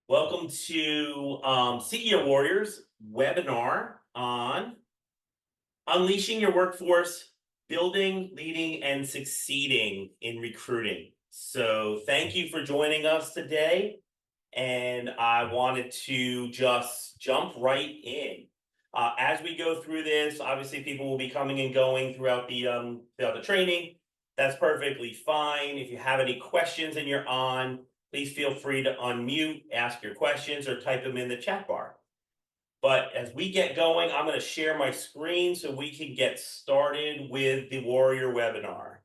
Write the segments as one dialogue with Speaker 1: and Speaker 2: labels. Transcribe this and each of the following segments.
Speaker 1: Welcome to CEO Warriors webinar on unleashing your workforce, building, leading, and succeeding in recruiting. So, thank you for joining us today. And I wanted to just jump right in. As we go through this, obviously people will be coming and going throughout the training. That's perfectly fine. If you have any questions and you're on, please feel free to unmute, ask your questions, or type them in the chat bar. But as we get going, I'm going to share my screen so we can get started with the Warrior webinar.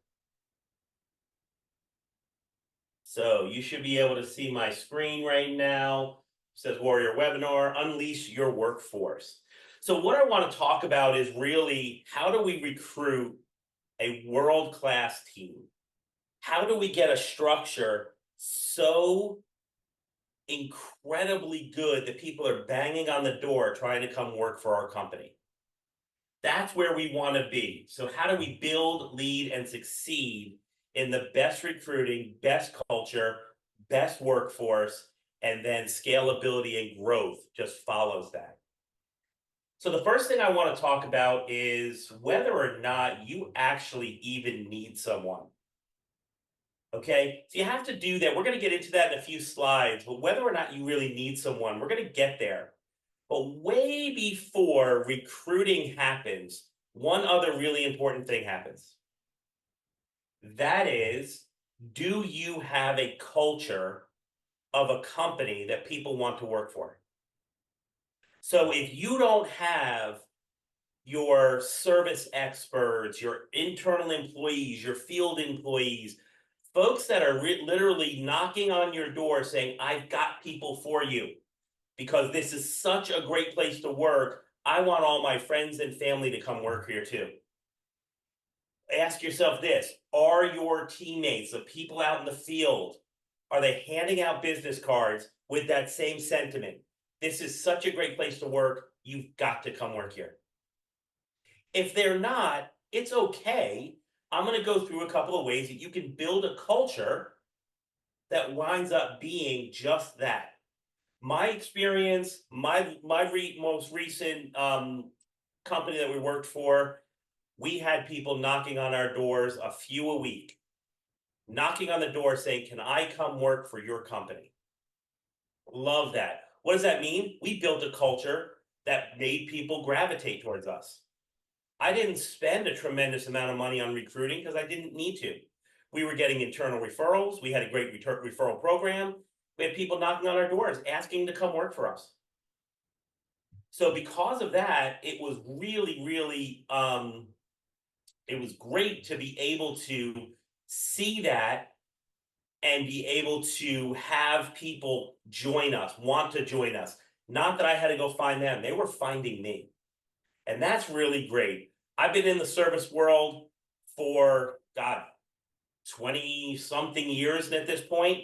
Speaker 1: So you should be able to see my screen right now. It says Warrior Webinar, Unleash Your Workforce. So what I want to talk about is really how do we recruit a world-class team? How do we get a structure so incredibly good that people are banging on the door trying to come work for our company? That's where we want to be. So how do we build, lead, and succeed in the best recruiting, best culture, best workforce, and then scalability and growth just follows that. So the first thing I want to talk about is whether or not you actually even need someone. Okay, so you have to do that. We're going to get into that in a few slides, but whether or not you really need someone, we're going to get there. But way before recruiting happens, one other really important thing happens. That is, do you have a culture of a company that people want to work for? So if you don't have your service experts, your internal employees, your field employees, folks that are literally knocking on your door saying, I've got people for you because this is such a great place to work. I want all my friends and family to come work here too. Ask yourself this, are your teammates, the people out in the field, are they handing out business cards with that same sentiment? This is such a great place to work. You've got to come work here. If they're not, it's okay. I'm going to go through a couple of ways that you can build a culture that winds up being just that. My experience, my most recent company that we worked for, we had people knocking on our doors, a few a week, knocking on the door saying, can I come work for your company? Love that. What does that mean? We built a culture that made people gravitate towards us. I didn't spend a tremendous amount of money on recruiting because I didn't need to. We were getting internal referrals. We had a great referral program. We had people knocking on our doors asking to come work for us. So because of that, it was really, it was great to be able to see that and be able to have people join us, want to join us. Not that I had to go find them, they were finding me. And that's really great. I've been in the service world for, God, 20 something years at this point.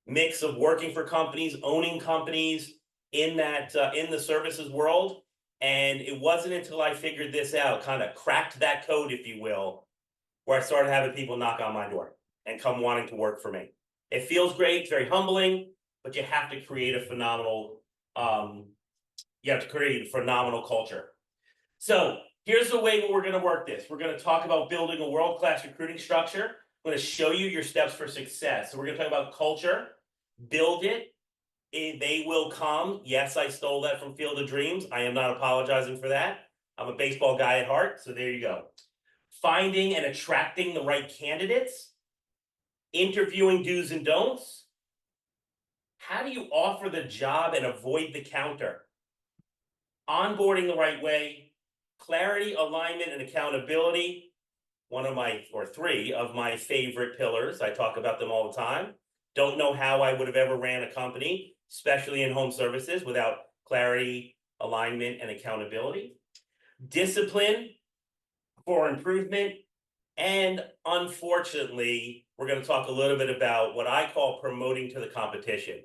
Speaker 1: Mix of working for companies, owning companies in the services world. And it wasn't until I figured this out, kind of cracked that code, if you will, where I started having people knock on my door and come wanting to work for me. It feels great, it's very humbling, but you have to create a phenomenal, culture. So here's the way we're going to work this. We're going to talk about building a world-class recruiting structure. I'm going to show you your steps for success. So we're going to talk about culture, build it. They will come. Yes, I stole that from Field of Dreams. I am not apologizing for that. I'm a baseball guy at heart, so there you go. Finding and attracting the right candidates, interviewing do's and don'ts. How do you offer the job and avoid the counter? Onboarding the right way, clarity, alignment, and accountability. Three of my favorite pillars. I talk about them all the time. Don't know how I would have ever ran a company, especially in home services, without clarity, alignment, and accountability. Discipline for improvement. And unfortunately, we're going to talk a little bit about what I call promoting to the competition.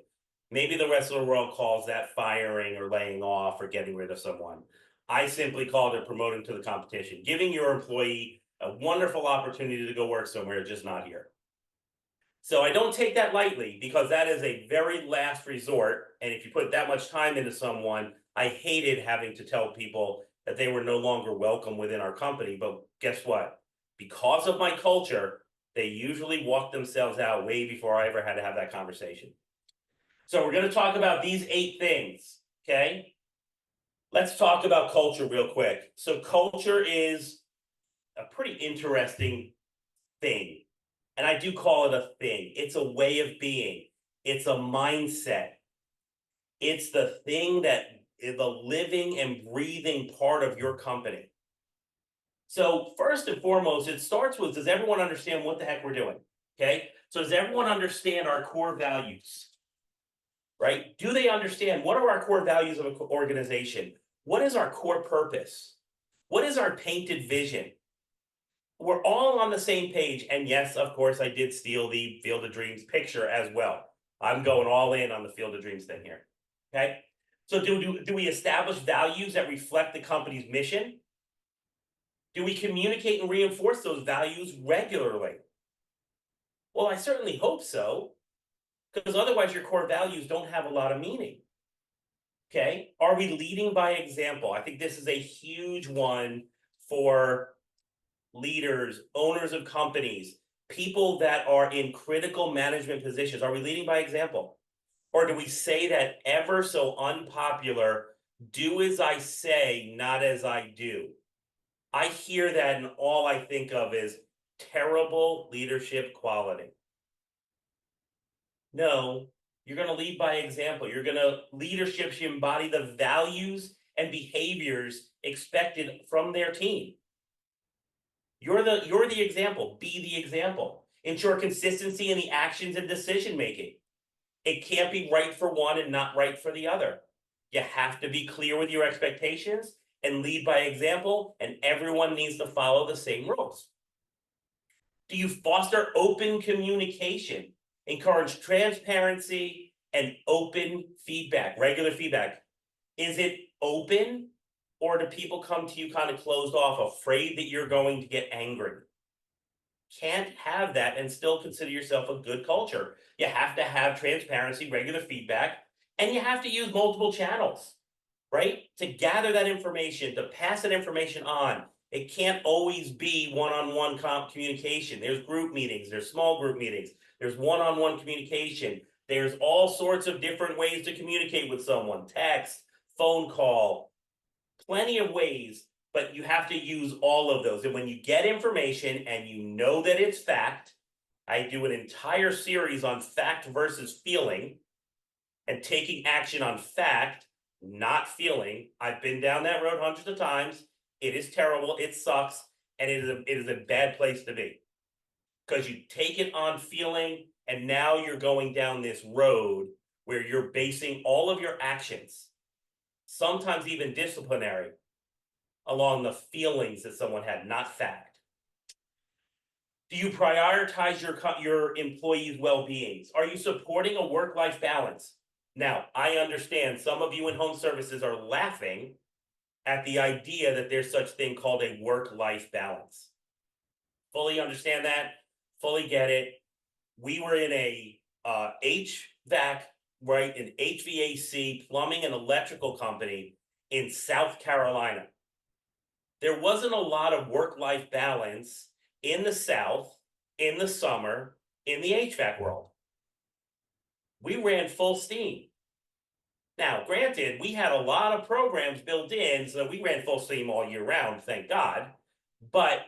Speaker 1: Maybe the rest of the world calls that firing or laying off or getting rid of someone. I simply called it promoting to the competition, giving your employee a wonderful opportunity to go work somewhere, just not here. So I don't take that lightly because that is a very last resort. And if you put that much time into someone, I hated having to tell people that they were no longer welcome within our company. But guess what? Because of my culture, they usually walk themselves out way before I ever had to have that conversation. So we're going to talk about these 8 things, okay? Let's talk about culture real quick. So culture is a pretty interesting thing. And I do call it a thing. It's a way of being. It's a mindset. It's the thing that is the living and breathing part of your company. So first and foremost, it starts with, does everyone understand what the heck we're doing? Okay. So does everyone understand our core values? Right? Do they understand what are our core values of an organization? What is our core purpose? What is our painted vision? We're all on the same page. And yes, of course, I did steal the Field of Dreams picture as well. I'm going all in on the Field of Dreams thing here. Okay. So do we establish values that reflect the company's mission? Do we communicate and reinforce those values regularly? Well, I certainly hope so, because otherwise your core values don't have a lot of meaning. Okay. Are we leading by example? I think this is a huge one for leaders, owners of companies, people that are in critical management positions. Are we leading by example? Or do we say that ever so unpopular, do as I say, not as I do? I hear that and all I think of is terrible leadership quality. No, you're going to lead by example. You're going to leadership should embody the values and behaviors expected from their team. You're the example. Be the example. Ensure consistency in the actions and decision making. It can't be right for one and not right for the other. You have to be clear with your expectations and lead by example, and everyone needs to follow the same rules. Do you foster open communication? Encourage transparency and open feedback, regular feedback. Is it open, or do people come to you kind of closed off, afraid that you're going to get angry? Can't have that and still consider yourself a good culture. You have to have transparency, regular feedback, and you have to use multiple channels, right? To gather that information, to pass that information on. It can't always be one-on-one communication. There's group meetings, there's small group meetings, there's one-on-one communication. There's all sorts of different ways to communicate with someone, text, phone call, plenty of ways, but you have to use all of those. And when you get information and you know that it's fact, I do an entire series on fact versus feeling and taking action on fact, not feeling. I've been down that road hundreds of times. It is terrible. It sucks. And it is a bad place to be, because you take it on feeling and now you're going down this road where you're basing all of your actions, sometimes even disciplinary, along the feelings that someone had, not fact. Do you prioritize your employees' well-beings? Are you supporting a work-life balance? Now, I understand some of you in home services are laughing at the idea that there's such thing called a work-life balance. Fully understand that, fully get it. We were in a HVAC, right, an HVAC, plumbing and electrical company in South Carolina. There wasn't a lot of work-life balance in the South, in the summer, in the HVAC world. We ran full steam. Now, granted, we had a lot of programs built in, so we ran full steam all year round, thank God. But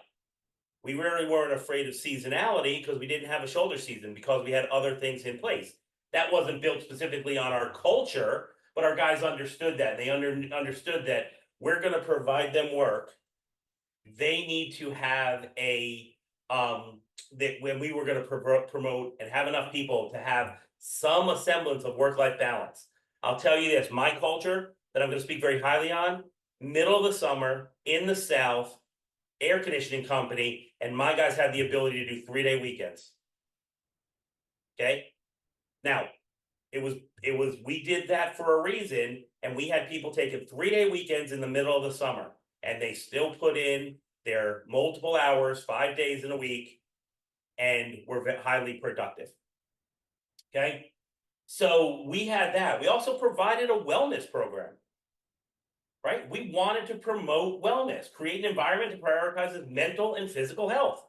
Speaker 1: we really weren't afraid of seasonality because we didn't have a shoulder season, because we had other things in place. That wasn't built specifically on our culture, but our guys understood that. They understood that we're going to provide them work. They need to have a that when we were going to promote and have enough people to have some semblance of work-life balance. I'll tell you this, my culture that I'm going to speak very highly on, middle of the summer in the South, air conditioning company, and my guys had the ability to do 3-day weekends. Okay. Now, we did that for a reason, and we had people taking 3-day weekends in the middle of the summer, and they still put in their multiple hours, 5 days in a week, and were highly productive. Okay. So we had that. We also provided a wellness program, right? We wanted to promote wellness, create an environment that prioritizes mental and physical health.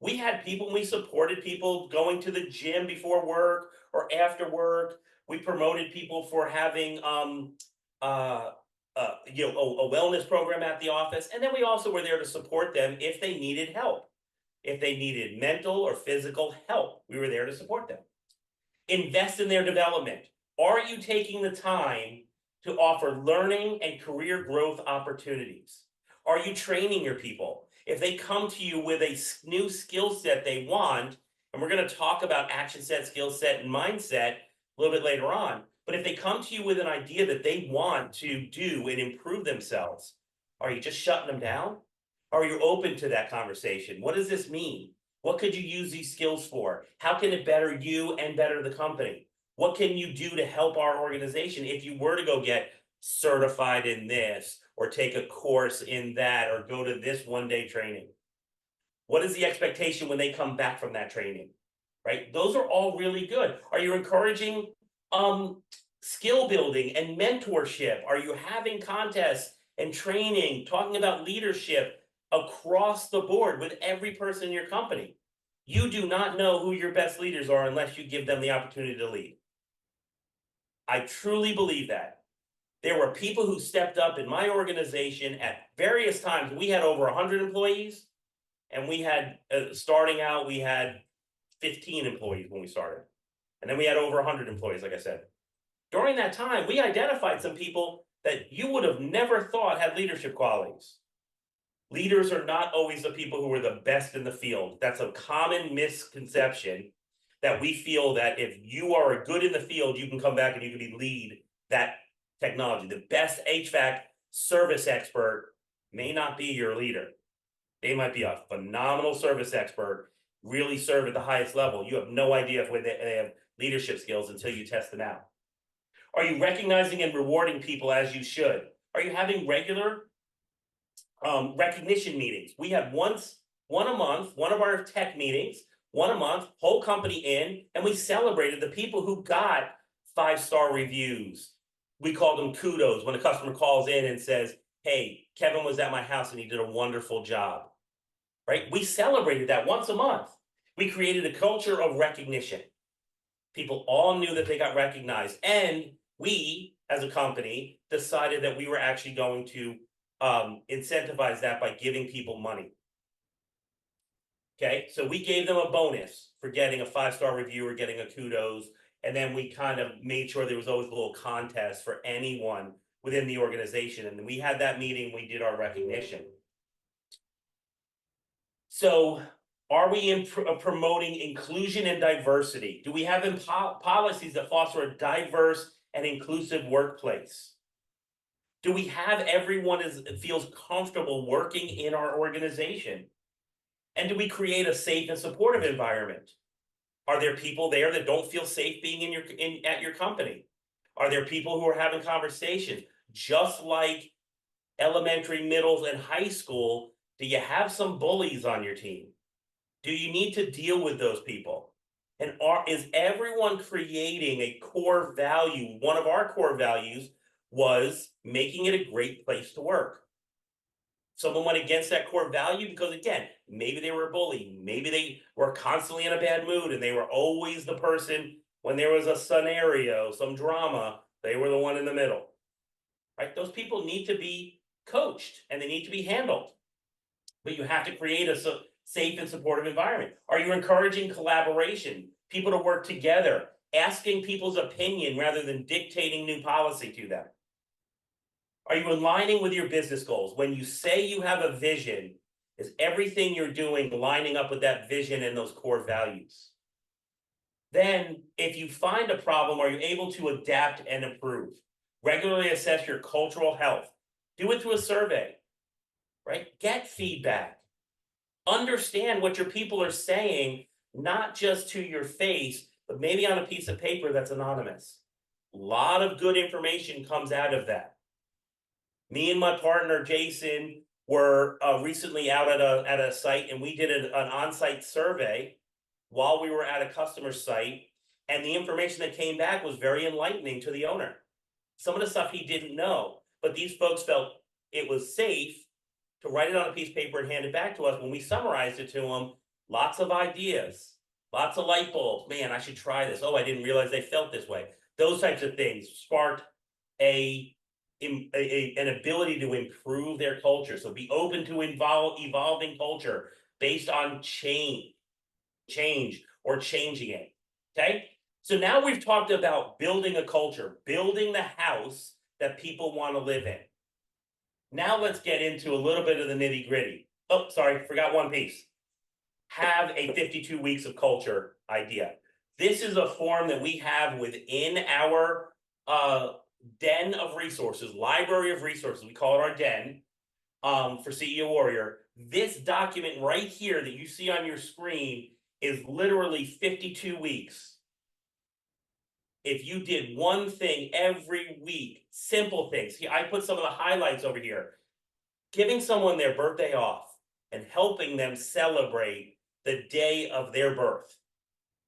Speaker 1: We had people, we supported people going to the gym before work or after work. We promoted people for having uh, a wellness program at the office, and then we also were there to support them if they needed help. If they needed mental or physical help, we were there to support them. Invest in their development. Are you taking the time to offer learning and career growth opportunities? Are you training your people? If they come to you with a new skill set they want, and we're going to talk about action set, skill set, and mindset a little bit later on, but if they come to you with an idea that they want to do and improve themselves, are you just shutting them down? Are you open to that conversation? What does this mean? What could you use these skills for? How can it better you and better the company? What can you do to help our organization if you were to go get certified in this or take a course in that or go to this one-day training? What is the expectation when they come back from that training? Right? Those are all really good. Are you encouraging skill building and mentorship? Are you having contests and training, talking about leadership across the board with every person in your company? You do not know who your best leaders are unless you give them the opportunity to lead. I truly believe that. There were people who stepped up in my organization at various times. We had over 100 employees, and we had, starting out, we had 15 employees when we started. And then we had over 100 employees, like I said. During that time, we identified some people that you would have never thought had leadership qualities. Leaders are not always the people who are the best in the field. That's a common misconception, that we feel that if you are good in the field, you can come back and you can lead that technology. The best HVAC service expert may not be your leader. They might be a phenomenal service expert, really serve at the highest level. You have no idea if they have leadership skills until you test them out. Are you recognizing and rewarding people as you should? Are you having regular recognition meetings? We have one a month, one of our tech meetings, one a month, whole company in, and we celebrated the people who got 5-star reviews. We called them kudos when a customer calls in and says, hey, Kevin was at my house and he did a wonderful job, right? We celebrated that once a month. We created a culture of recognition. People all knew that they got recognized, and we, as a company, decided that we were actually going to incentivize that by giving people money. Okay, so we gave them a bonus for getting a 5-star review or getting a kudos, and then we kind of made sure there was always a little contest for anyone within the organization. And we had that meeting, we did our recognition. So are we promoting inclusion and diversity? Do we have policies that foster a diverse and inclusive workplace? Do we have everyone feels comfortable working in our organization? And do we create a safe and supportive environment? Are there people there that don't feel safe being at your company? Are there people who are having conversations? Just like elementary, middle, and high school, do you have some bullies on your team? Do you need to deal with those people? And is everyone creating a core value? One of our core values was making it a great place to work. Someone went against that core value because, again, maybe they were a bully, maybe they were constantly in a bad mood and they were always the person when there was a scenario, some drama, they were the one in the middle, right? Those people need to be coached and they need to be handled, but you have to create a safe and supportive environment. Are you encouraging collaboration, people to work together, asking people's opinion rather than dictating new policy to them? Are you aligning with your business goals? When you say you have a vision, is everything you're doing lining up with that vision and those core values? Then, if you find a problem, are you able to adapt and improve? Regularly assess your cultural health. Do it through a survey, right? Get feedback. Understand what your people are saying, not just to your face, but maybe on a piece of paper that's anonymous. A lot of good information comes out of that. Me and my partner, Jason, were recently out at a site, and we did an on-site survey while we were at a customer site. And the information that came back was very enlightening to the owner. Some of the stuff he didn't know, but these folks felt it was safe to write it on a piece of paper and hand it back to us. When we summarized it to them, lots of ideas, lots of light bulbs. Man, I should try this. Oh, I didn't realize they felt this way. Those types of things sparked an ability to improve their culture. So be open to evolving culture based on change or changing it. Okay. So now we've talked about building a culture, building the house that people want to live in. Now let's get into a little bit of the nitty gritty. Oh, sorry, forgot one piece. Have a 52 weeks of culture idea. This is a form that we have within our den of resources, library of resources. We call it our den for CEO Warrior. This document right here that you see on your screen is literally 52 weeks. If you did one thing every week, simple things. I put some of the highlights over here. Giving someone their birthday off and helping them celebrate the day of their birth.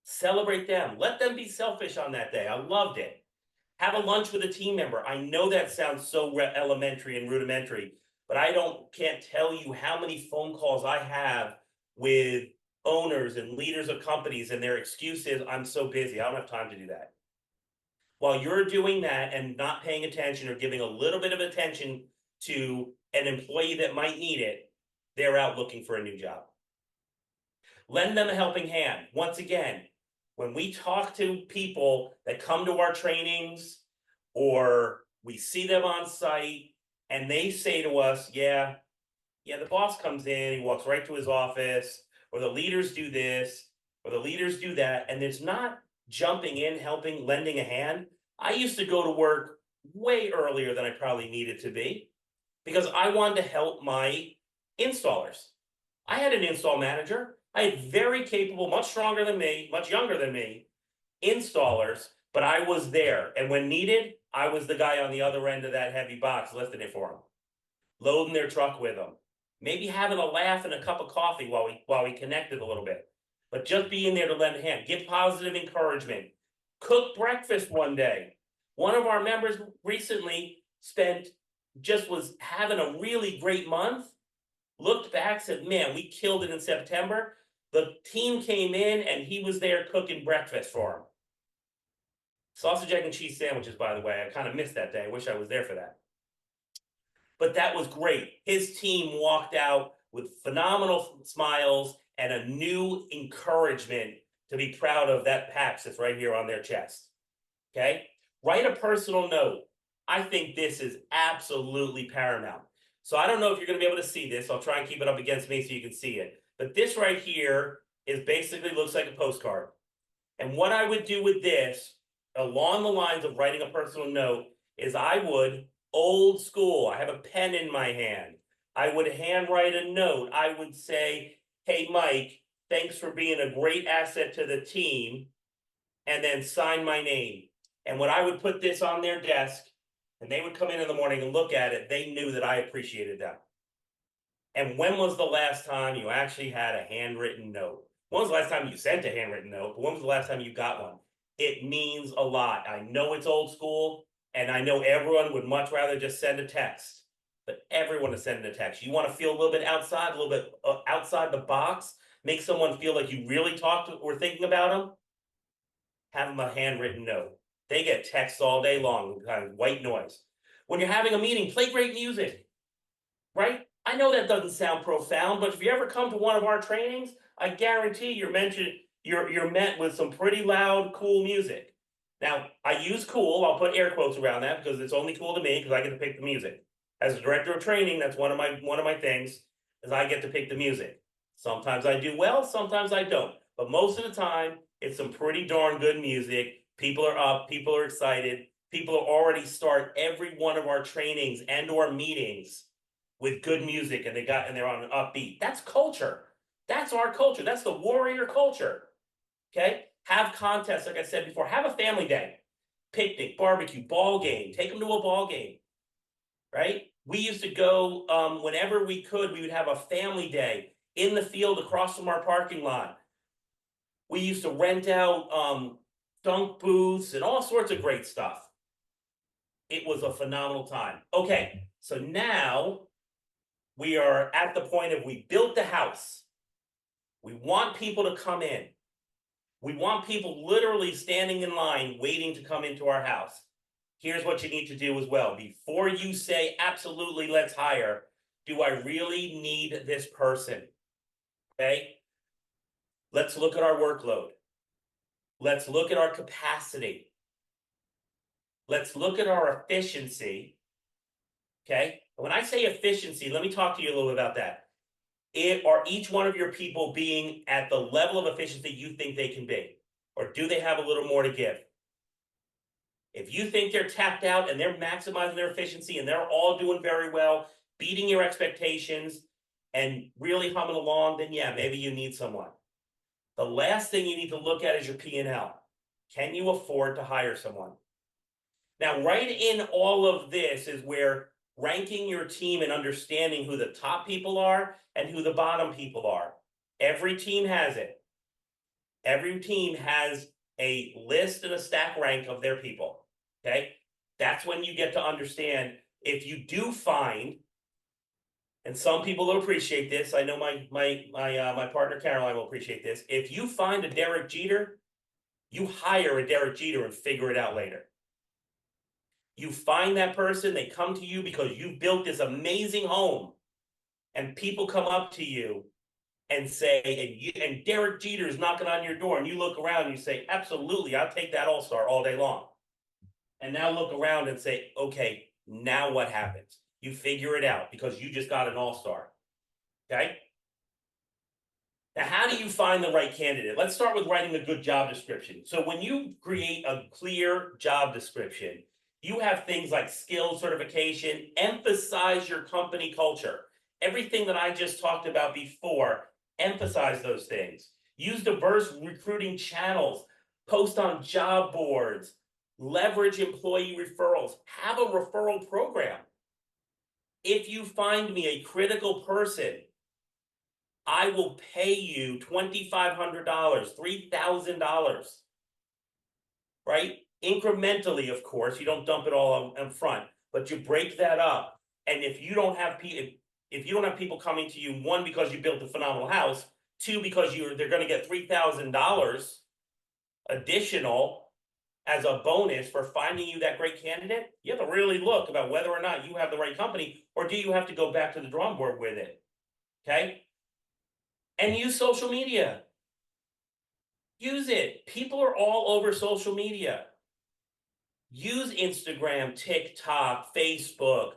Speaker 1: Celebrate them. Let them be selfish on that day. I loved it. Have a lunch with a team member. I know that sounds so elementary and rudimentary, but can't tell you how many phone calls I have with owners and leaders of companies, and their excuse is, I'm so busy, I don't have time to do that. While you're doing that and not paying attention or giving a little bit of attention to an employee that might need it, they're out looking for a new job. Lend them a helping hand. Once again, when we talk to people that come to our trainings or we see them on site and they say to us, yeah, the boss comes in, he walks right to his office, or the leaders do this, or the leaders do that, and it's not jumping in, helping, lending a hand. I used to go to work way earlier than I probably needed to be because I wanted to help my installers. I had an install manager. I had very capable, much stronger than me, much younger than me, installers, but I was there. And when needed, I was the guy on the other end of that heavy box lifting it for them, loading their truck with them, maybe having a laugh and a cup of coffee while we connected a little bit. But just being there to lend a hand, give positive encouragement, cook breakfast one day. One of our members recently was having a really great month, looked back, said, man, we killed it in September. The team came in and he was there cooking breakfast for them. Sausage, egg, and cheese sandwiches, by the way. I kind of missed that day. I wish I was there for that. But that was great. His team walked out with phenomenal smiles and a new encouragement to be proud of that patch that's right here on their chest. Okay? Write a personal note. I think this is absolutely paramount. So I don't know if you're going to be able to see this. I'll try and keep it up against me so you can see it. But this right here is basically looks like a postcard. And what I would do with this, along the lines of writing a personal note, is I would, old school, I have a pen in my hand. I would handwrite a note. I would say, hey, Mike, thanks for being a great asset to the team, and then sign my name. And when I would put this on their desk, and they would come in the morning and look at it, they knew that I appreciated them. And when was the last time you actually had a handwritten note? When was the last time you sent a handwritten note? But when was the last time you got one? It means a lot. I know it's old school, and I know everyone would much rather just send a text. But everyone is sending a text. You want to feel a little bit outside, a little bit outside the box, make someone feel like you really talked or thinking about them. Have them a handwritten note. They get texts all day long, kind of white noise. When you're having a meeting, play great music, right? I know that doesn't sound profound, but if you ever come to one of our trainings, I guarantee you're met with some pretty loud, cool music. Now, I use cool, I'll put air quotes around that because it's only cool to me because I get to pick the music. As a director of training, that's one of my things, is I get to pick the music. Sometimes I do well, sometimes I don't. But most of the time, it's some pretty darn good music. People are up, people are excited. People already start every one of our trainings and or meetings with good music, and they're on an upbeat. That's culture. That's our culture. That's the warrior culture. Okay? Have contests, like I said before. Have a family day. Picnic, barbecue, ball game. Take them to a ball game. Right? We used to go, whenever we could, we would have a family day in the field across from our parking lot. We used to rent out dunk booths, and all sorts of great stuff. It was a phenomenal time. Okay, so now we are at the point of we built the house. We want people to come in. We want people literally standing in line waiting to come into our house. Here's what you need to do as well. Before you say, absolutely, let's hire, do I really need this person? Okay. Let's look at our workload. Let's look at our capacity. Let's look at our efficiency. Okay. When I say efficiency, let me talk to you a little bit about that. Are each one of your people being at the level of efficiency you think they can be? Or do they have a little more to give? If you think they're tapped out and they're maximizing their efficiency and they're all doing very well, beating your expectations and really humming along, then yeah, maybe you need someone. The last thing you need to look at is your P&L. Can you afford to hire someone? Now, right in all of this is where ranking your team and understanding who the top people are and who the bottom people are. Every team has it. Every team has a list and a stack rank of their people. Okay. That's when you get to understand if you do find, and some people will appreciate this. I know my partner Caroline will appreciate this. If you find a Derek Jeter, you hire a Derek Jeter and figure it out later. You find that person, they come to you because you've built this amazing home, and people come up to you and say, and Derek Jeter is knocking on your door, and you look around and you say, absolutely, I'll take that all-star all day long. And now look around and say, okay, now what happens? You figure it out because you just got an all-star. Okay. Now, how do you find the right candidate? Let's start with writing a good job description. So when you create a clear job description, you have things like skills, certification, emphasize your company culture. Everything that I just talked about before, emphasize those things. Use diverse recruiting channels, post on job boards, leverage employee referrals, have a referral program. If you find me a critical person, I will pay you $2,500, $3,000, right? Incrementally, of course, you don't dump it all up front, but you break that up. And if you don't have people coming to you, one, because you built a phenomenal house, two, because they're going to get $3,000 additional as a bonus for finding you that great candidate, you have to really look about whether or not you have the right company, or do you have to go back to the drawing board with it? Okay. And use social media. Use it. People are all over social media. Use Instagram, TikTok, Facebook.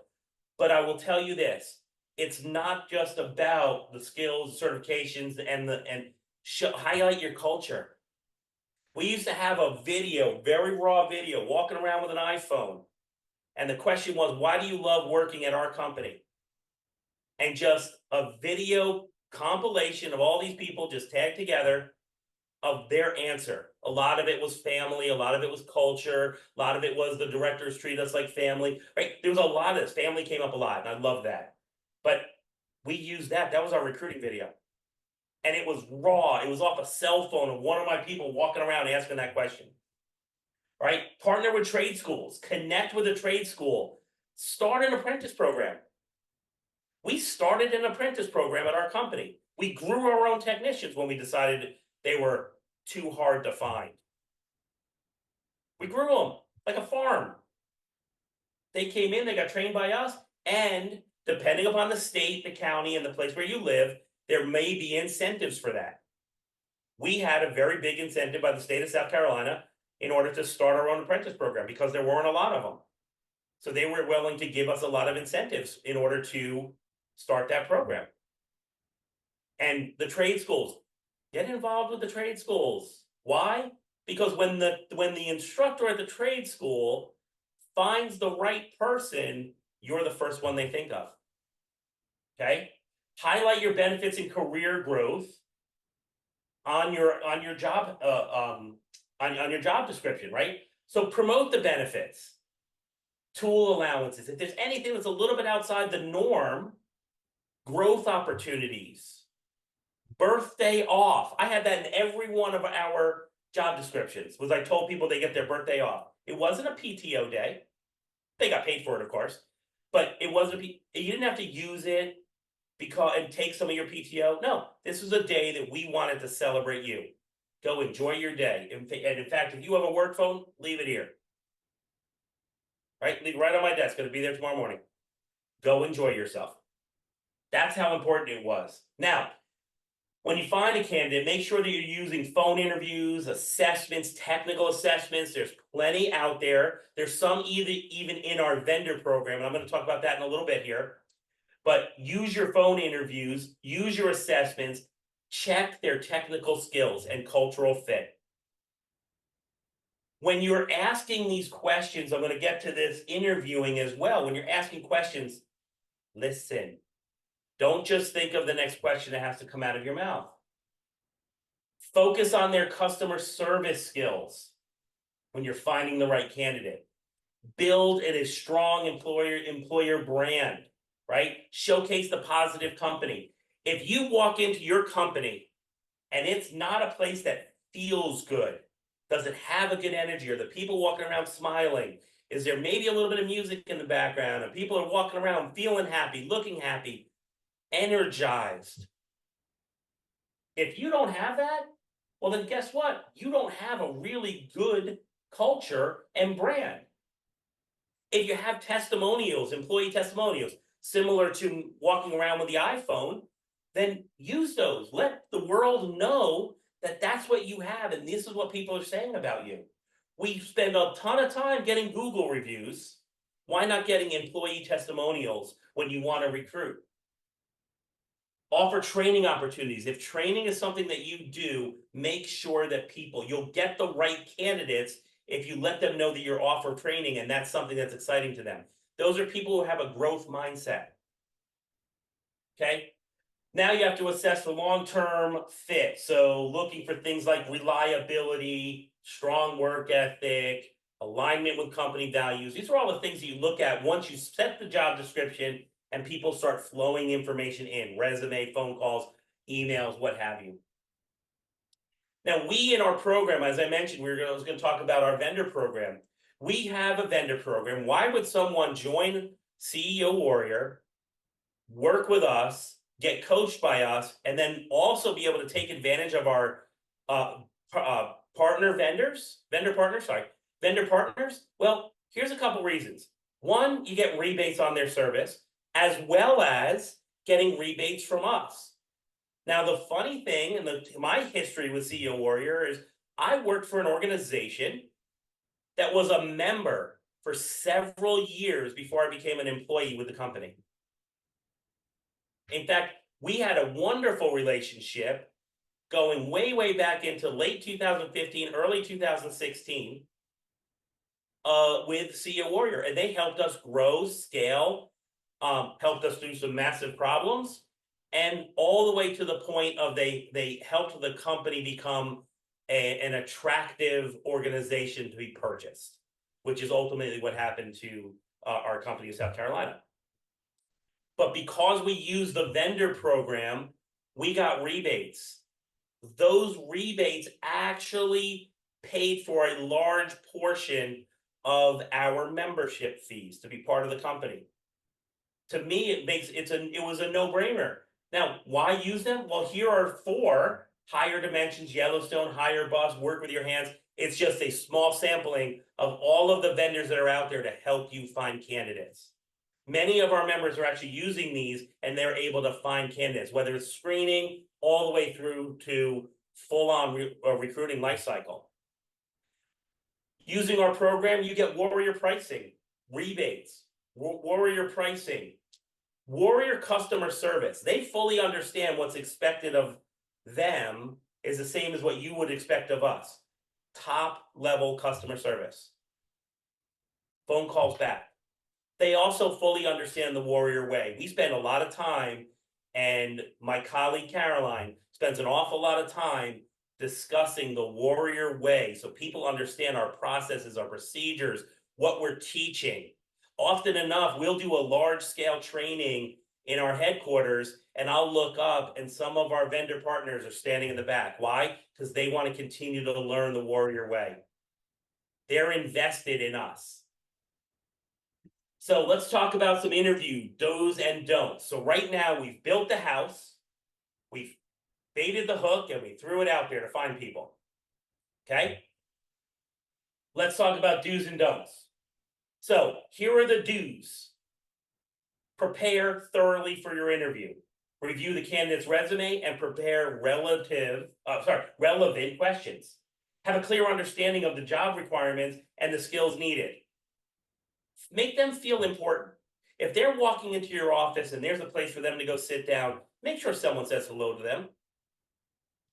Speaker 1: But I will tell you this, it's not just about the skills, certifications, and highlight your culture. We used to have a video, very raw video, walking around with an iPhone. And the question was, why do you love working at our company? And just a video compilation of all these people just tagged together of their answer. A lot of it was family, a lot of it was culture, a lot of it was the directors treat us like family, right? There was a lot of this. Family came up a lot, and I love that. But we used that. That was our recruiting video. And it was raw. It was off a cell phone of one of my people walking around asking that question. Right? Partner with trade schools, connect with a trade school, start an apprentice program. We started an apprentice program at our company. We grew our own technicians when we decided they were too hard to find. We grew them like a farm. They came in, they got trained by us, and depending upon the state, the county, and the place where you live, there may be incentives for that. We had a very big incentive by the state of South Carolina in order to start our own apprentice program because there weren't a lot of them. So they were willing to give us a lot of incentives in order to start that program. And the trade schools, get involved with the trade schools. Why? Because when the instructor at the trade school finds the right person, you're the first one they think of. Okay? Highlight your benefits and career growth on your job on your job description, right? So promote the benefits, tool allowances. If there's anything that's a little bit outside the norm, growth opportunities, birthday off. I had that in every one of our job descriptions was I told people they get their birthday off. It wasn't a PTO day. They got paid for it, of course, but it wasn't. You didn't have to use it because and take some of your PTO. No, this was a day that we wanted to celebrate you. Go enjoy your day. And in fact, if you have a work phone, leave it here. Right, leave it right on my desk. Going to be there tomorrow morning. Go enjoy yourself. That's how important it was. Now, when you find a candidate, make sure that you're using phone interviews, assessments, technical assessments. There's plenty out there. There's some even in our vendor program, and I'm going to talk about that in a little bit here. But use your phone interviews, use your assessments, check their technical skills and cultural fit. When you're asking these questions, I'm going to get to this interviewing as well. When you're asking questions, listen. Don't just think of the next question that has to come out of your mouth. Focus on their customer service skills when you're finding the right candidate. Build a strong employer brand, right? Showcase the positive company. If you walk into your company and it's not a place that feels good, doesn't have a good energy, or the people walking around smiling, is there maybe a little bit of music in the background and people are walking around feeling happy, looking happy, energized. If you don't have that, well, then guess what? You don't have a really good culture and brand. If you have testimonials, employee testimonials, similar to walking around with the iPhone, then use those. Let the world know that that's what you have and this is what people are saying about you. We spend a ton of time getting Google reviews. Why not getting employee testimonials when you want to recruit? Offer training opportunities. If training is something that you do, make sure that you'll get the right candidates if you let them know that you're offering training and that's something that's exciting to them. Those are people who have a growth mindset. Okay. Now you have to assess the long-term fit. So looking for things like reliability, strong work ethic, alignment with company values. These are all the things that you look at once you set the job description and people start flowing information in, resume, phone calls, emails, what have you. Now, we in our program, as I mentioned, I was going to talk about our vendor program. We have a vendor program. Why would someone join CEO Warrior, work with us, get coached by us, and then also be able to take advantage of our vendor partners? Well, here's a couple reasons. One, you get rebates on their service, as well as getting rebates from us. Now, the funny thing, and my history with CEO Warrior is I worked for an organization that was a member for several years before I became an employee with the company. In fact, we had a wonderful relationship going way, way back into late 2015, early 2016 with CEO Warrior. And they helped us grow, scale, helped us through some massive problems. And all the way to the point of they helped the company become an attractive organization to be purchased, which is ultimately what happened to our company in South Carolina. But because we used the vendor program, we got rebates. Those rebates actually paid for a large portion of our membership fees to be part of the company. To me, it was a no-brainer. Now, why use them? Well, here are 4 higher dimensions: Yellowstone, higher bus, work with your hands. It's just a small sampling of all of the vendors that are out there to help you find candidates. Many of our members are actually using these and they're able to find candidates, whether it's screening all the way through to full-on recruiting lifecycle. Using our program, you get Warrior pricing, rebates, Warrior pricing, Warrior customer service. They fully understand what's expected of them is the same as what you would expect of us. Top level customer service. Phone calls back. They also fully understand the Warrior way. We spend a lot of time, and my colleague Caroline spends an awful lot of time discussing the Warrior way so people understand our processes, our procedures, what we're teaching. Often enough, we'll do a large scale training in our headquarters, and I'll look up and some of our vendor partners are standing in the back. Why? Because they want to continue to learn the Warrior way. They're invested in us. So let's talk about some interview do's and don'ts. So right now we've built the house, we've baited the hook, and we threw it out there to find people. Okay? Let's talk about do's and don'ts. So here are the do's. Prepare thoroughly for your interview. Review the candidate's resume and prepare relevant questions. Have a clear understanding of the job requirements and the skills needed. Make them feel important. If they're walking into your office and there's a place for them to go sit down, make sure someone says hello to them.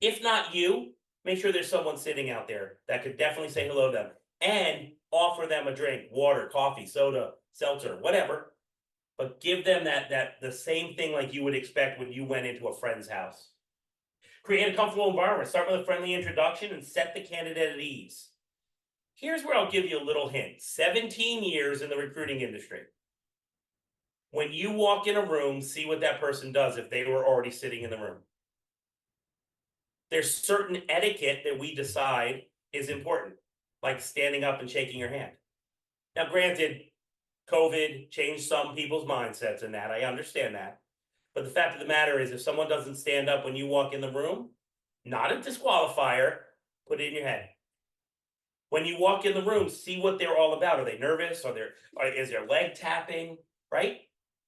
Speaker 1: If not you, make sure there's someone sitting out there that could definitely say hello to them and offer them a drink, water, coffee, soda, seltzer, whatever. But give them the same thing like you would expect when you went into a friend's house. Create a comfortable environment. Start with a friendly introduction and set the candidate at ease. Here's where I'll give you a little hint. 17 years in the recruiting industry. When you walk in a room, see what that person does if they were already sitting in the room. There's certain etiquette that we decide is important, like standing up and shaking your hand. Now, granted, COVID changed some people's mindsets in that. I understand that. But the fact of the matter is, if someone doesn't stand up when you walk in the room, not a disqualifier, put it in your head. When you walk in the room, see what they're all about. Are they nervous? Is their leg tapping? Right?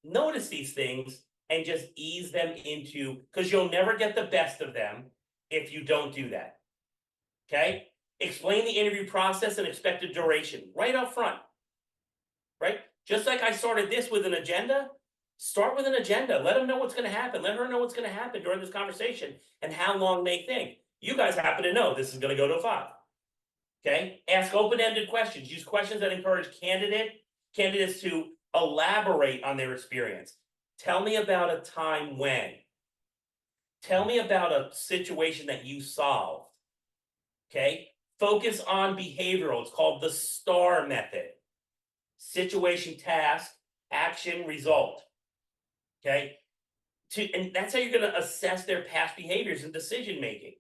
Speaker 1: Notice these things and just ease them into, because you'll never get the best of them if you don't do that. Okay? Explain the interview process and expected duration right up front. Right? Just like I started this with an agenda, start with an agenda. Let them know what's going to happen. Let her know what's going to happen during this conversation and how long they think. You guys happen to know this is going to go to 5. Okay? Ask open-ended questions. Use questions that encourage candidates to elaborate on their experience. Tell me about a time when. Tell me about a situation that you solved. Okay? Focus on behavioral. It's called the STAR method. Situation, task, action, result. Okay? And that's how you're going to assess their past behaviors and decision making.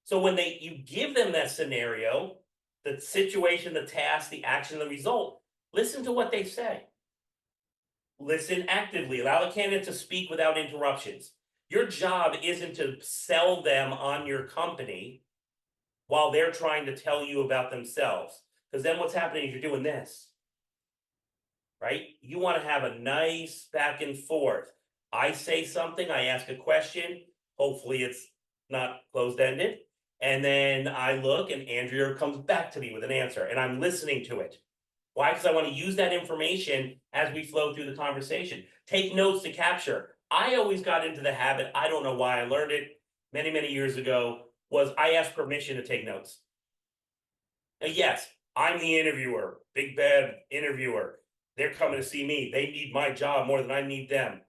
Speaker 1: So when you give them that scenario, the situation, the task, the action, the result, listen to what they say. Listen actively. Allow the candidate to speak without interruptions. Your job isn't to sell them on your company while they're trying to tell you about themselves. Because then what's happening is you're doing this. Right? You want to have a nice back and forth. I say something, I ask a question. Hopefully it's not closed-ended. And then I look and Andrea comes back to me with an answer and I'm listening to it. Why? Because I want to use that information as we flow through the conversation. Take notes to capture. I always got into the habit, I don't know why I learned it many, many years ago, was I asked permission to take notes. Now, yes, I'm the interviewer, big bad interviewer. They're coming to see me. They need my job more than I need them.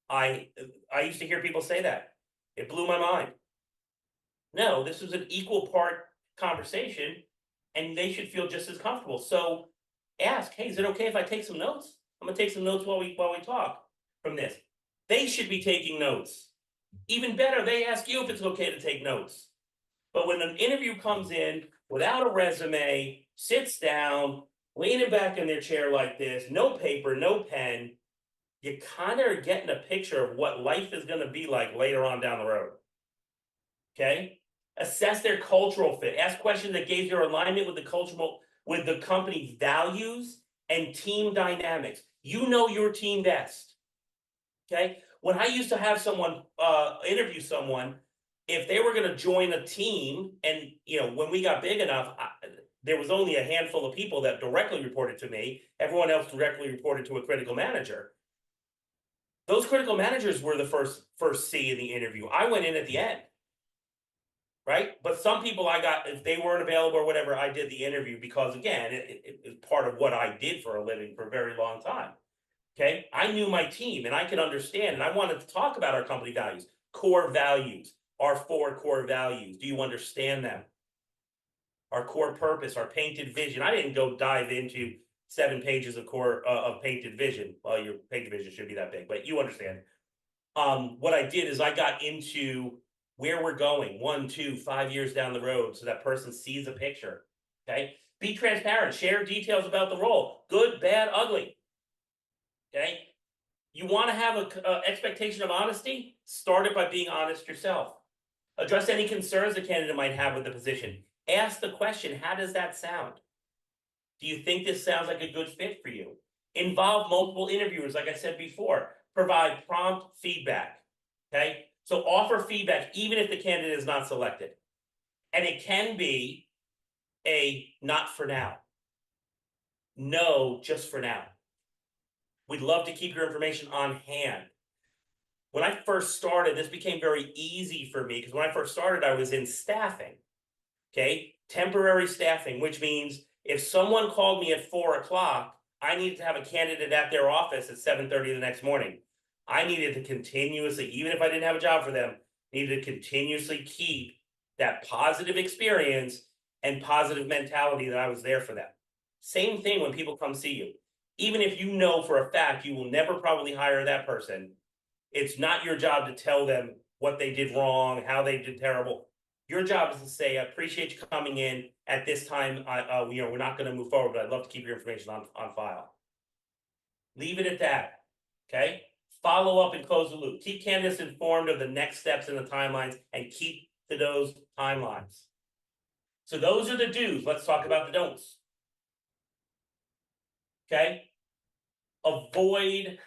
Speaker 1: I used to hear people say that. It blew my mind. No, this was an equal part conversation and they should feel just as comfortable. So ask, hey, is it okay if I take some notes? I'm gonna take some notes while we talk from this. They should be taking notes. Even better, they ask you if it's okay to take notes. But when an interview comes in without a resume, sits down, leaning back in their chair like this, no paper, no pen, you kind of are getting a picture of what life is going to be like later on down the road. Okay? Assess their cultural fit. Ask questions that gauge their alignment with the company's values and team dynamics. You know your team best. Okay? When I used to have someone interview someone, if they were going to join a team, and when we got big enough, there was only a handful of people that directly reported to me. Everyone else directly reported to a critical manager. Those critical managers were the first C in the interview. I went in at the end. Right? But some people I got, if they weren't available or whatever, I did the interview because, again, it is part of what I did for a living for a very long time. Okay? I knew my team and I could understand, and I wanted to talk about our company values, core values, our 4 core values. Do you understand them? Our core purpose, our painted vision. I didn't go dive into 7 pages of painted vision. Well, your painted vision should be that big, but you understand. what I did is I got into where we're going 1, 2, 5 years down the road, so that person sees a picture. Okay, be transparent, share details about the role, good, bad, ugly. Okay, you want to have a expectation of honesty, start it by being honest yourself. Address any concerns the candidate might have with the position. Ask the question, how does that sound? Do you think this sounds like a good fit for you? Involve multiple interviewers, like I said before. Provide prompt feedback. Okay, so offer feedback even if the candidate is not selected. And it can be a not for now. No, just for now. We'd love to keep your information on hand. When I first started, this became very easy for me because when I first started, I was in staffing. Okay, temporary staffing, which means if someone called me at 4 o'clock, I needed to have a candidate at their office at 7:30 the next morning. I needed to continuously, even if I didn't have a job for them, needed to continuously keep that positive experience and positive mentality that I was there for them. Same thing when people come see you. Even if you know for a fact you will never probably hire that person, it's not your job to tell them what they did wrong, how they did terrible. Your job is to say, I appreciate you coming in at this time. We're not going to move forward, but I'd love to keep your information on file. Leave it at that. Okay. Follow up and close the loop. Keep candidates informed of the next steps in the timelines and keep to those timelines. So those are the do's. Let's talk about the don'ts. Okay. Avoid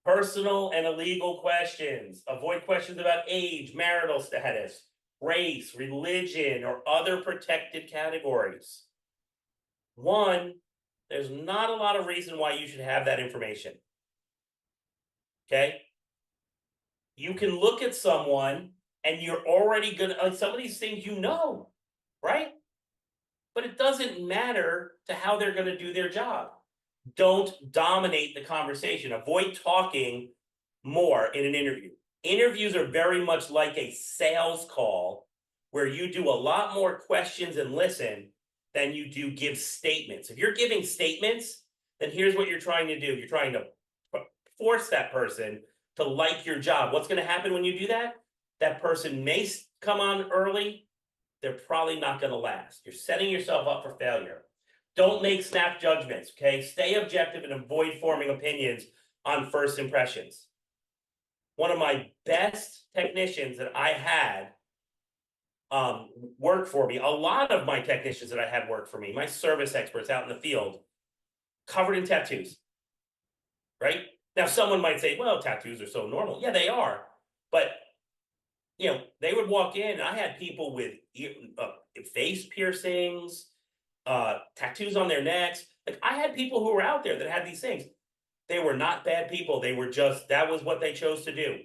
Speaker 1: personal and illegal questions. Avoid questions about age, marital status, race, religion, or other protected categories. One, there's not a lot of reason why you should have that information. Okay? You can look at someone and you're already gonna, like some of these things you know, right? But it doesn't matter to how they're gonna do their job. Don't dominate the conversation. Avoid talking more in an interview. Interviews are very much like a sales call where you do a lot more questions and listen than you do give statements. If you're giving statements, then here's what you're trying to do. You're trying to force that person to like your job. What's going to happen when you do that? That person may come on early. They're probably not going to last. You're setting yourself up for failure. Don't make snap judgments, okay? Stay objective and avoid forming opinions on first impressions. One of my best technicians that I had work for me, a lot of my technicians that I had work for me, my service experts out in the field, covered in tattoos, right? Now, someone might say, well, tattoos are so normal. Yeah, they are. But, they would walk in, and I had people with face piercings, tattoos on their necks. Like, I had people who were out there that had these things. They were not bad people. They were just, that was what they chose to do.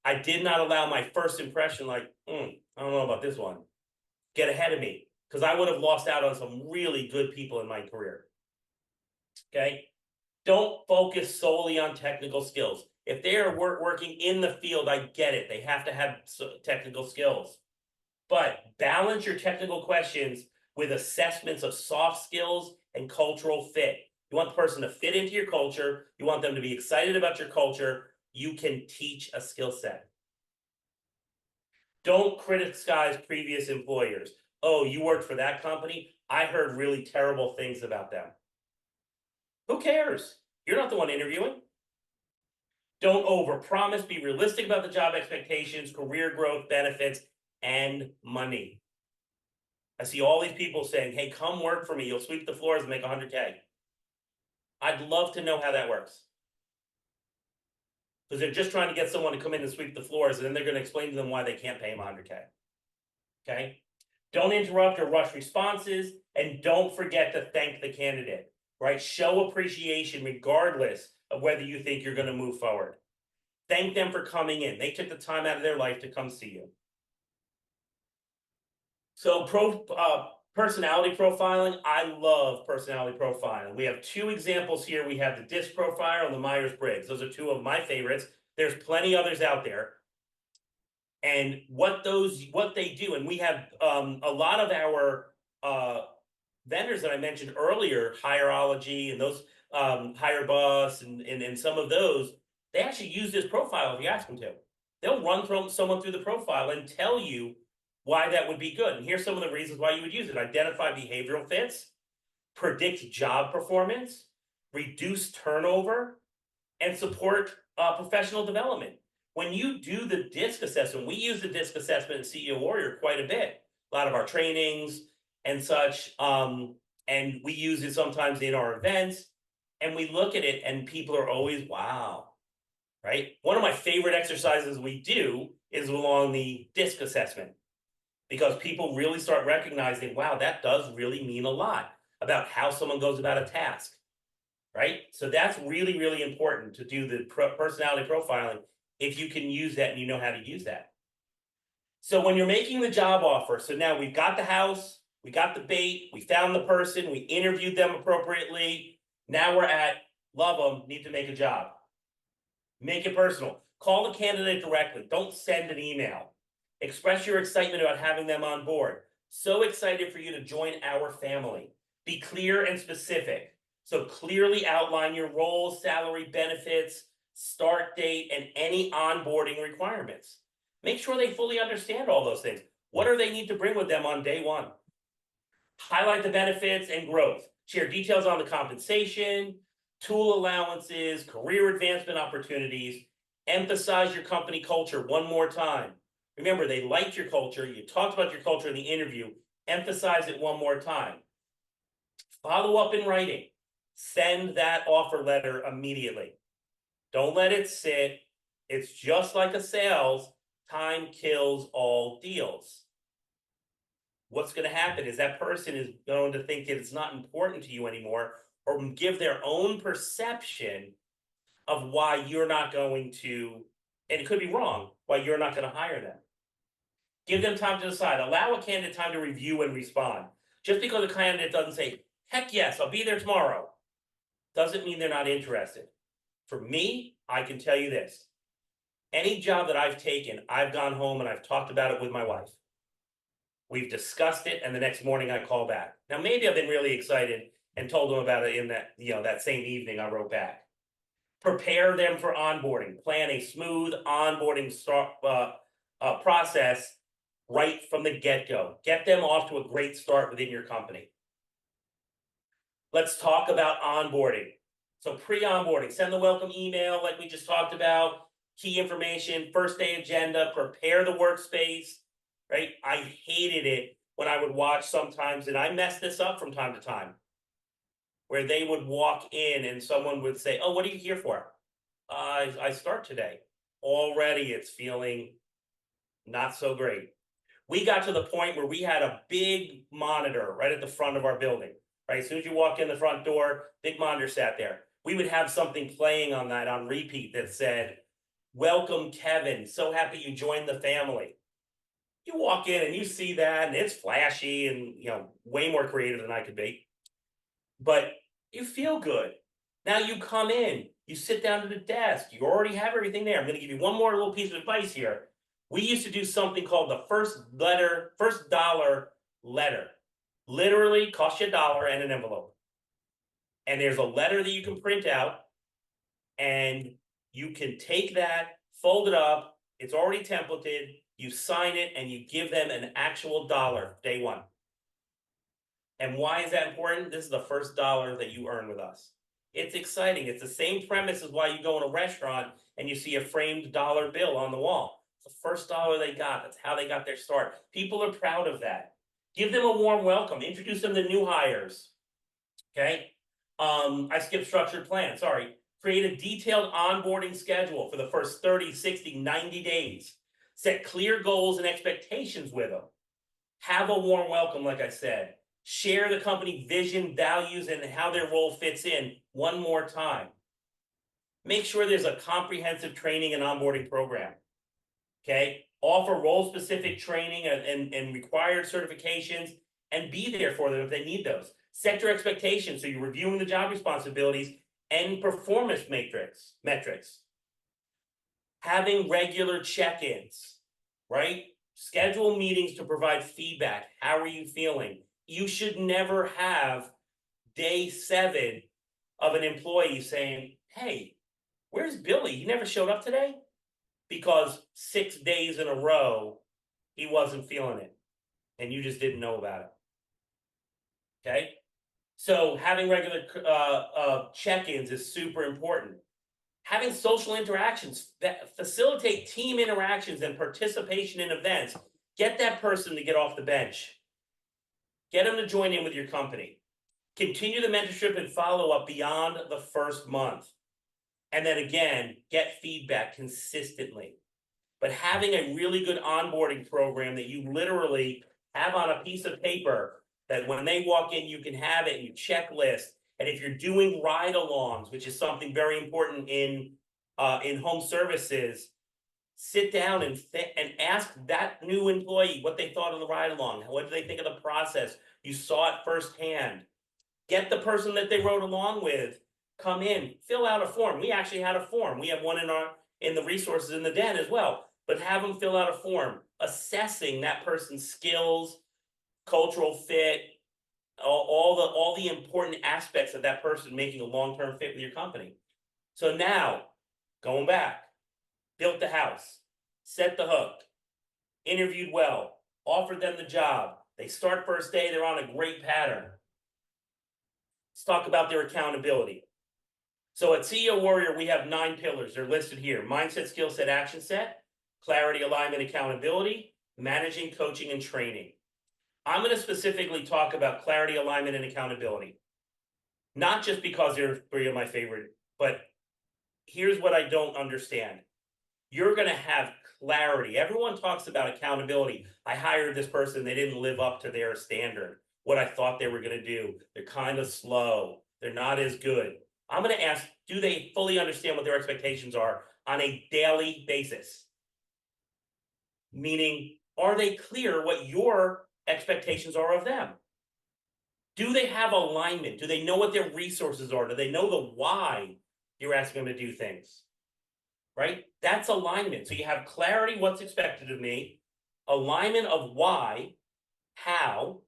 Speaker 1: I did not allow my first impression, like, I don't know about this one, get ahead of me, because I would have lost out on some really good people in my career. Okay? Don't focus solely on technical skills. If they are working in the field, I get it. They have to have technical skills. But balance your technical questions with assessments of soft skills and cultural fit. You want the person to fit into your culture. You want them to be excited about your culture. You can teach a skill set. Don't criticize previous employers. Oh, you worked for that company? I heard really terrible things about them. Who cares? You're not the one interviewing. Don't overpromise. Be realistic about the job expectations, career growth, benefits, and money. I see all these people saying, hey, come work for me. You'll sweep the floors and make 100K. I'd love to know how that works. Because they're just trying to get someone to come in and sweep the floors, and then they're going to explain to them why they can't pay them 100K. Okay? Don't interrupt or rush responses, and don't forget to thank the candidate, right? Show appreciation regardless of whether you think you're going to move forward. Thank them for coming in. They took the time out of their life to come see you. So personality profiling, I love personality profiling. We have two examples here. We have the DISC profile and the Myers-Briggs. Those are two of my favorites. There's plenty others out there. And what they do, and we have a lot of our vendors that I mentioned earlier, Hierology and those Higher Bus and some of those, they actually use this profile if you ask them to. They'll run someone through the profile and tell you why that would be good. And here's some of the reasons why you would use it: identify behavioral fits, predict job performance, reduce turnover, and support professional development. When you do the DISC assessment, we use the DISC assessment in CEO Warrior quite a bit. A lot of our trainings and such, and we use it sometimes in our events. And we look at it, and people are always, wow, right? One of my favorite exercises we do is along the DISC assessment, because people really start recognizing, wow, that does really mean a lot about how someone goes about a task, right? So that's really, really important to do the personality profiling if you can use that and you know how to use that. So when you're making the job offer, so now we've got the house, we got the bait, we found the person, we interviewed them appropriately. Now we're at love them, need to make a job. Make it personal. Call the candidate directly. Don't send an email. Express your excitement about having them on board. So excited for you to join our family. Be clear and specific. So clearly outline your role, salary, benefits, start date, and any onboarding requirements. Make sure they fully understand all those things. What do they need to bring with them on day one? Highlight the benefits and growth. Share details on the compensation, tool allowances, career advancement opportunities. Emphasize your company culture one more time. Remember, they liked your culture. You talked about your culture in the interview. Emphasize it one more time. Follow up in writing. Send that offer letter immediately. Don't let it sit. It's just like a sales. Time kills all deals. What's going to happen is that person is going to think that it's not important to you anymore, or give their own perception of why you're not going to, and it could be wrong, why you're not going to hire them. Give them time to decide. Allow a candidate time to review and respond. Just because a candidate doesn't say, heck yes, I'll be there tomorrow, doesn't mean they're not interested. For me, I can tell you this. Any job that I've taken, I've gone home and I've talked about it with my wife. We've discussed it, and the next morning I call back. Now, maybe I've been really excited and told them about it in that, that same evening I wrote back. Prepare them for onboarding. Plan a smooth onboarding process right from the get-go. Get them off to a great start within your company. Let's talk about onboarding. So pre-onboarding, send the welcome email like we just talked about, key information, first day agenda, prepare the workspace, right? I hated it when I would watch sometimes, and I mess this up from time to time, where they would walk in and someone would say, oh, what are you here for? I start today. Already it's feeling not so great. We got to the point where we had a big monitor right at the front of our building, right? As soon as you walk in the front door, big monitor sat there. We would have something playing on that on repeat that said, welcome, Kevin. So happy you joined the family. You walk in and you see that, and it's flashy and, way more creative than I could be. But you feel good. Now you come in, you sit down to the desk, you already have everything there. I'm going to give you one more little piece of advice here. We used to do something called the first dollar letter. Literally cost you $1 and an envelope. And there's a letter that you can print out, and you can take that, fold it up, it's already templated, you sign it, and you give them an actual dollar day one. And why is that important? This is the first dollar that you earn with us. It's exciting. It's the same premise as why you go in a restaurant and you see a framed dollar bill on the wall. It's the first dollar they got. That's how they got their start. People are proud of that. Give them a warm welcome. Introduce them to new hires. Okay? I skipped structured plan. Sorry. Create a detailed onboarding schedule for the first 30, 60, 90 days. Set clear goals and expectations with them. Have a warm welcome, like I said. Share the company vision, values, and how their role fits in one more time. Make sure there's a comprehensive training and onboarding program. Okay? Offer role-specific training and required certifications, and be there for them if they need those. Set your expectations so you're reviewing the job responsibilities and performance metrics. Having regular check-ins, right? Schedule meetings to provide feedback. How are you feeling? You should never have day 7 of an employee saying, hey, Where's Billy? He never showed up today? Because 6 days in a row, he wasn't feeling it. And you just didn't know about it. Okay? So having regular check-ins is super important. Having social interactions that facilitate team interactions and participation in events. Get that person to get off the bench. Get them to join in with your company. Continue the mentorship and follow-up beyond the first month. And then again, get feedback consistently. But having a really good onboarding program that you literally have on a piece of paper, that when they walk in, you can have it, and you checklist. And if you're doing ride-alongs, which is something very important in home services, sit down and ask that new employee what they thought of the ride-along. What did they think of the process? You saw it firsthand. Get the person that they rode along with, come in, fill out a form. We actually had a form. We have one in the resources in the den as well. But have them fill out a form assessing that person's skills, cultural fit, all the important aspects of that person making a long-term fit with your company. So now, going back, built the house, set the hook, interviewed well, offered them the job. They start first day, they're on a great pattern. Let's talk about their accountability. So at CEO Warrior, we have 9 pillars. They're listed here: mindset, skill set, action set, clarity, alignment, accountability, managing, coaching, and training. I'm going to specifically talk about clarity, alignment, and accountability. Not just because they're 3 of my favorite, but here's what I don't understand. You're going to have clarity. Everyone talks about accountability. I hired this person, they didn't live up to their standard, what I thought they were going to do. They're kind of slow. They're not as good. I'm going to ask, do they fully understand what their expectations are on a daily basis? Meaning, are they clear what your expectations are of them? Do they have alignment? Do they know what their resources are? Do they know the why you're asking them to do things? Right? That's alignment. So you have clarity, what's expected of me, alignment of why, how.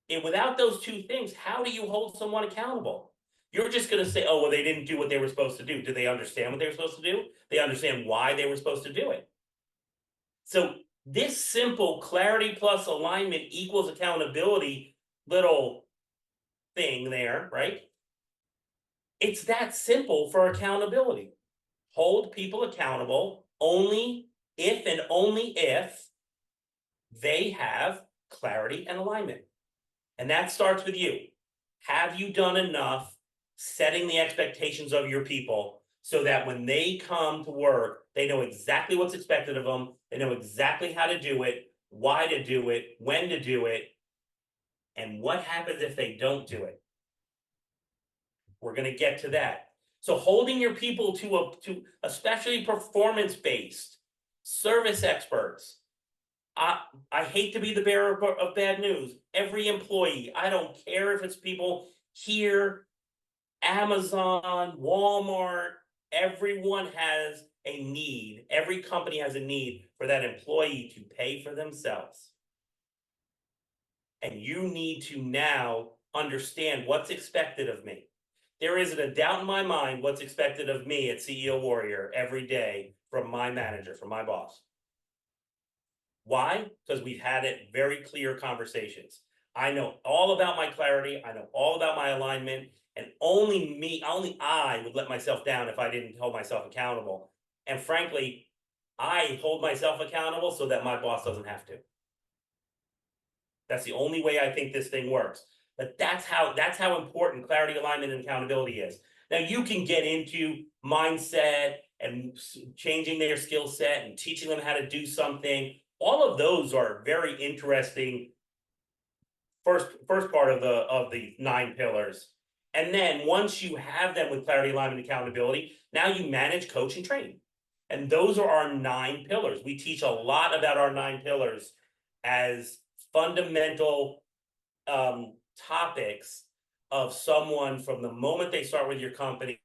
Speaker 1: And without those 2 things, how do you hold someone accountable? You're just going to say, oh, well, they didn't do what they were supposed to do. Do they understand what they were supposed to do? They understand why they were supposed to do it. So this simple clarity plus alignment equals accountability little thing there, right? It's that simple for accountability. Hold people accountable only if and only if they have clarity and alignment. And that starts with you. Have you done enough setting the expectations of your people so that when they come to work, they know exactly what's expected of them, they know exactly how to do it, why to do it, when to do it, and what happens if they don't do it? We're going to get to that. So holding your people to especially performance-based service experts. I hate to be the bearer of bad news. Every employee, I don't care if it's people here, Amazon, Walmart, everyone has a need. Every company has a need for that employee to pay for themselves. And you need to now understand what's expected of me. There isn't a doubt in my mind what's expected of me at CEO Warrior every day from my manager, from my boss. Why? Because we've had it very clear conversations. I know all about my clarity. I know all about my alignment, and only I would let myself down if I didn't hold myself accountable. And frankly, I hold myself accountable so that my boss doesn't have to. That's the only way I think this thing works. But that's how important clarity, alignment, and accountability is. Now you can get into mindset and changing their skill set and teaching them how to do something. All of those are very interesting. First part of the 9 pillars. And then once you have them with clarity, alignment, accountability, now you manage, coach, and train. And those are our 9 pillars. We teach a lot about our 9 pillars as fundamental topics of someone from the moment they start with your company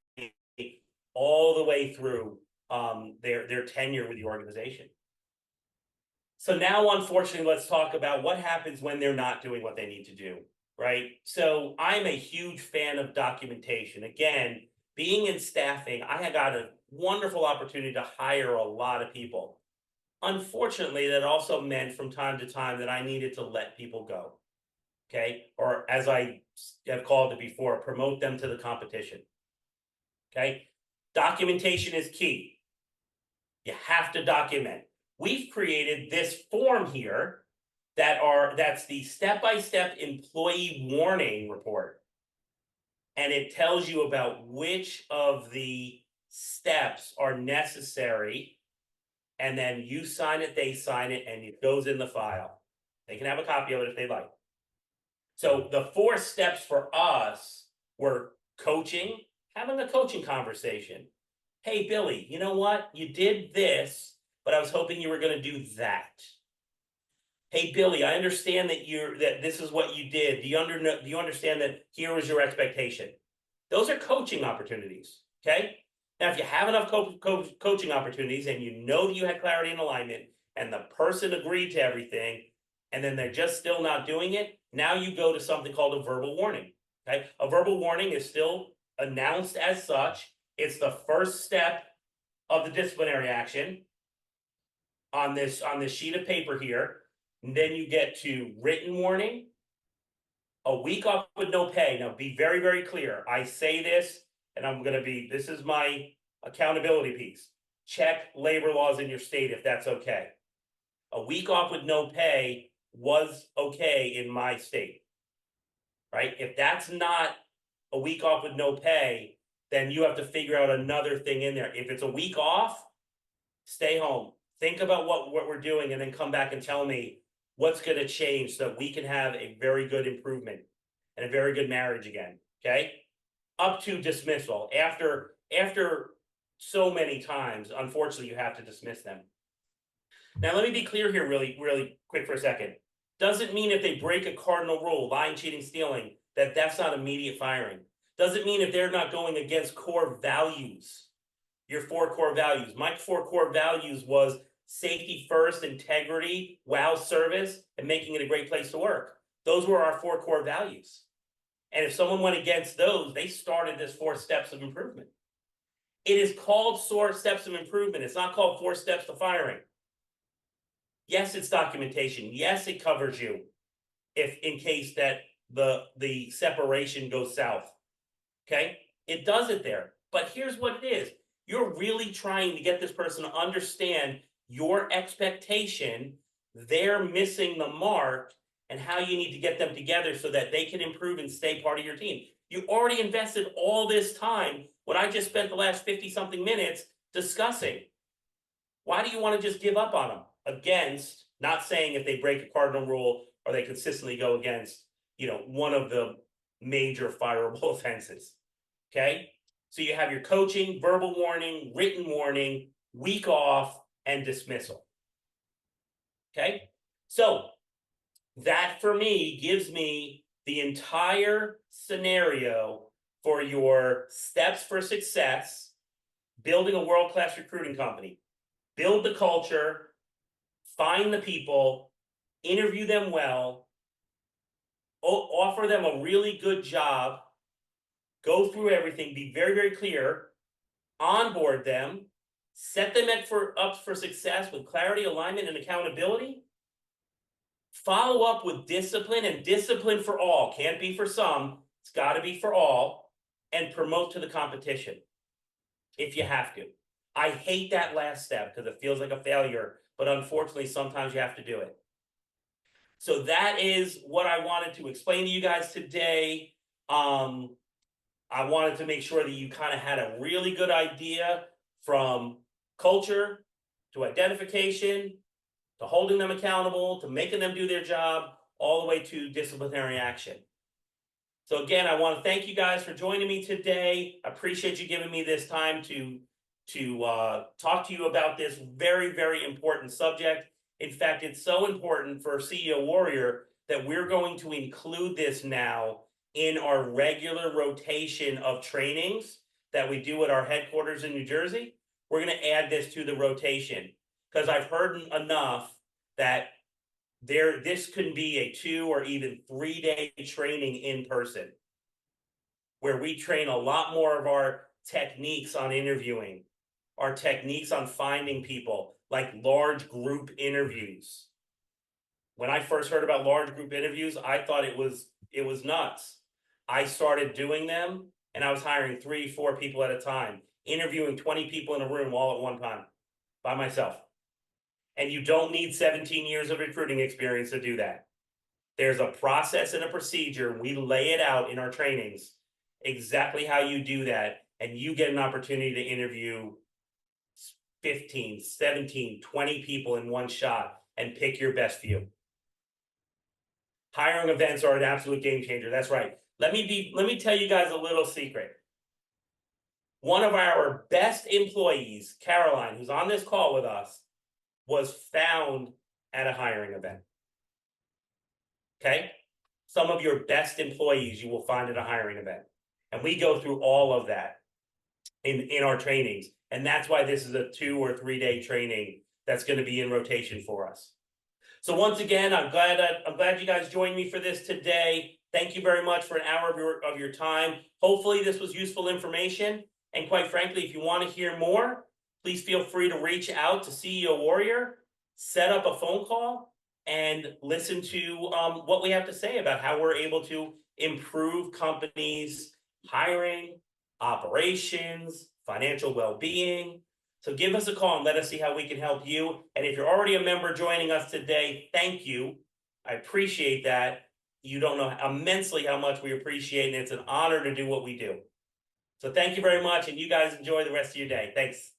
Speaker 1: all the way through their tenure with the organization. So now, unfortunately, let's talk about what happens when they're not doing what they need to do, right? So I'm a huge fan of documentation. Again, being in staffing, I had got a wonderful opportunity to hire a lot of people. Unfortunately, that also meant from time to time that I needed to let people go. Okay. Or as I have called it before, promote them to the competition. Okay. Documentation is key. You have to document. We've created this form here that's the step-by-step employee warning report. And it tells you about which of the steps are necessary. And then you sign it, they sign it, and it goes in the file. They can have a copy of it if they like. So the 4 steps for us were coaching, having a coaching conversation. Hey, Billy, you know what? You did this, but I was hoping you were going to do that. Hey, Billy, I understand that this is what you did. Do you understand that here was your expectation? Those are coaching opportunities. Okay. Now, if you have enough coaching opportunities and you know that you had clarity and alignment and the person agreed to everything, and then they're just still not doing it, now you go to something called a verbal warning. Okay. A verbal warning is still announced as such. It's the first step of the disciplinary action on this sheet of paper here. And then you get to written warning, a week off with no pay. Now, be very, very clear. I say this, and this is my accountability piece. Check labor laws in your state if that's okay. A week off with no pay was okay in my state, right? If that's not a week off with no pay, then you have to figure out another thing in there. If it's a week off, stay home. Think about what we're doing and then come back and tell me what's going to change so that we can have a very good improvement and a very good marriage again. Okay. Up to dismissal. After so many times, unfortunately, you have to dismiss them. Now, let me be clear here really, really quick for a second. Doesn't mean if they break a cardinal rule, lying, cheating, stealing, that's not immediate firing. Doesn't mean if they're not going against core values, your 4 core values. My 4 core values was safety first, integrity, wow service, and making it a great place to work. Those were our 4 core values. And if someone went against those, they started this 4 steps of improvement. It is called 4 steps of improvement. It's not called 4 steps to firing. Yes, it's documentation. Yes, it covers you if in case that the separation goes south. Okay, it does it there. But here's what it is. You're really trying to get this person to understand your expectation, they're missing the mark, and how you need to get them together so that they can improve and stay part of your team. You already invested all this time, what I just spent the last 50-something minutes discussing. Why do you want to just give up on them? Against, not saying if they break a cardinal rule or they consistently go against, one of the major fireable offenses. Okay. So you have your coaching, verbal warning, written warning, week off, and dismissal. Okay. So that for me gives me the entire scenario for your steps for success, building a world-class recruiting company, build the culture, find the people, interview them well, offer them a really good job, go through everything, be very, very clear, onboard them, set them up for success with clarity, alignment, and accountability. Follow up with discipline, and discipline for all. Can't be for some. It's got to be for all. And promote to the competition if you have to. I hate that last step because it feels like a failure, but unfortunately, sometimes you have to do it. So that is what I wanted to explain to you guys today. I wanted to make sure that you kind of had a really good idea from culture to identification to holding them accountable to making them do their job all the way to disciplinary action. So again, I want to thank you guys for joining me today. I appreciate you giving me this time to talk to you about this very, very important subject. In fact, it's so important for CEO Warrior that we're going to include this now in our regular rotation of trainings that we do at our headquarters in New Jersey. We're going to add this to the rotation because I've heard enough that this could be a 2 or even 3-day training in person where we train a lot more of our techniques on interviewing, our techniques on finding people, like large group interviews. When I first heard about large group interviews, I thought it was nuts. I started doing them and I was hiring 3, 4 people at a time, interviewing 20 people in a room all at one time by myself. And you don't need 17 years of recruiting experience to do that. There's a process and a procedure. We lay it out in our trainings, exactly how you do that. And you get an opportunity to interview 15, 17, 20 people in one shot and pick your best few. Hiring events are an absolute game changer. That's right. Let me tell you guys a little secret. One of our best employees, Caroline, who's on this call with us, was found at a hiring event. Okay? Some of your best employees you will find at a hiring event. And we go through all of that in our trainings. And that's why this is a 2 or 3 day training that's going to be in rotation for us. So once again, I'm glad you guys joined me for this today. Thank you very much for an hour of your time. Hopefully this was useful information. And quite frankly, if you want to hear more, please feel free to reach out to CEO Warrior, set up a phone call, and listen to what we have to say about how we're able to improve companies' hiring, operations, financial well-being. So give us a call and let us see how we can help you. And if you're already a member joining us today, thank you. I appreciate that. You don't know immensely how much we appreciate it. And it's an honor to do what we do. So thank you very much. And you guys enjoy the rest of your day. Thanks.